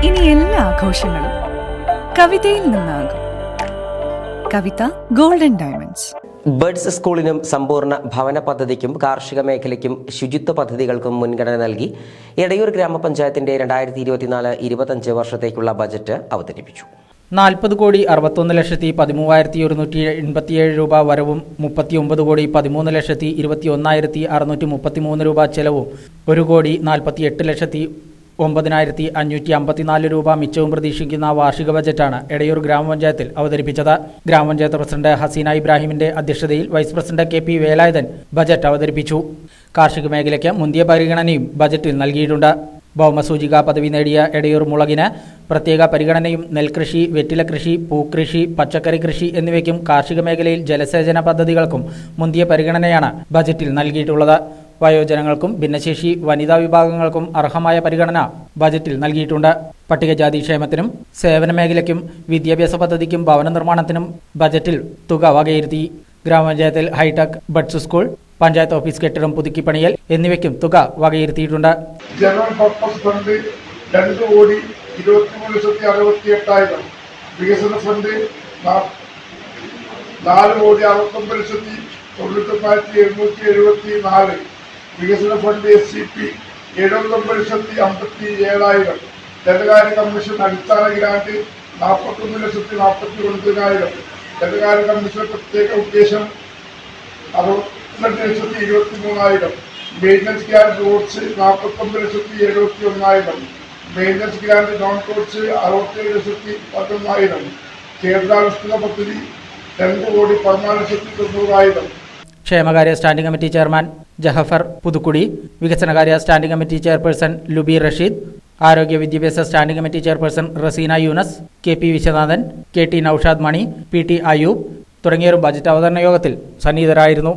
ഇനി എല്ലാ ആഘോഷങ്ങളും കവിതയിൽ നിന്നാകും. കവിത ഗോൾഡൻ ഡയമണ്ട്സ്. ബഡ്സ് സ്കൂളിനും സമ്പൂർണ്ണ ഭവന പദ്ധതിക്കും കാർഷിക മേഖലയ്ക്കും ശുചിത്വ പദ്ധതികൾക്കും മുൻഗണന നൽകി എടയൂർ ഗ്രാമപഞ്ചായത്തിന്റെ 2024-25 വർഷത്തേക്കുള്ള ബജറ്റ് അവതരിപ്പിച്ചു. 40,61,13,187 രൂപ വരവും 39,13,21,633 രൂപ ചെലവും 1,48,09,554 രൂപ മിച്ചവും പ്രതീക്ഷിക്കുന്ന വാർഷിക ബജറ്റാണ് എടയൂർ ഗ്രാമപഞ്ചായത്തിൽ അവതരിപ്പിച്ചത്. ഗ്രാമപഞ്ചായത്ത് പ്രസിഡന്റ് ഹസീന ഇബ്രാഹിമിന്റെ അധ്യക്ഷതയിൽ vice president KP Velayudhan budget അവതരിപ്പിച്ചു. കാർഷിക മേഖലയ്ക്ക് മുന്തിയ പരിഗണനയും ബജറ്റിൽ നൽകിയിട്ടുണ്ട്. ഭൗമസൂചിക പദവി നേടിയ എടയൂർ മുളകിന് പ്രത്യേക പരിഗണനയും നെൽകൃഷി, വെറ്റില കൃഷി, പൂക്കൃഷി, പച്ചക്കറി കൃഷി എന്നിവയ്ക്കും കാർഷിക മേഖലയിൽ ജലസേചന പദ്ധതികൾക്കും മുന്തിയ പരിഗണനയാണ് ബജറ്റിൽ നൽകിയിട്ടുള്ളത്. വയോജനങ്ങൾക്കും ഭിന്നശേഷി വനിതാ വിഭാഗങ്ങൾക്കും അർഹമായ പരിഗണന ബജറ്റിൽ നൽകിയിട്ടുണ്ട്. പട്ടികജാതി ക്ഷേമത്തിനും സേവന മേഖലയ്ക്കും വിദ്യാഭ്യാസ പദ്ധതിക്കും ഭവന നിർമ്മാണത്തിനും ബജറ്റിൽ തുക വകയിരുത്തി. ഗ്രാമപഞ്ചായത്തിൽ hi-tech buds school, panchayat office കെട്ടിടം പുതുക്കിപ്പണിയൽ എന്നിവയ്ക്കും തുക വകയിരുത്തിയിട്ടുണ്ട്. ജനറൽ പർപ്പസ് ഫണ്ട് 2,23,68,000, വികസന ഫണ്ട് 4,69,99,774, വികസന ഫണ്ട് SCP 79,57,000, ധനകാര്യ കമ്മീഷൻ അടിസ്ഥാന ഗ്രാന്റ് 41,49,000, ധനകാര്യ കമ്മീഷൻ പ്രത്യേക ഉദ്ദേശം 62,23,000, maintenance grant roads 49,71,000, maintenance grant non roads 67,11,000, കേന്ദ്രാവിഷ്കൃത പദ്ധതി 2,14,90,000. ക്ഷേമകാര്യ standing committee chairman Jahafar Puthukkudi, വികസനകാര്യ standing committee chairperson Lubi Rasheed, ആരോഗ്യ വിദ്യാഭ്യാസ standing committee chairperson Razeena Yunus, KP Viswanathan, KT Noushad Mani, PT Ayoob തുടങ്ങിയവരും ബജറ്റ് അവതരണ യോഗത്തിൽ സന്നിഹിതരായിരുന്നു.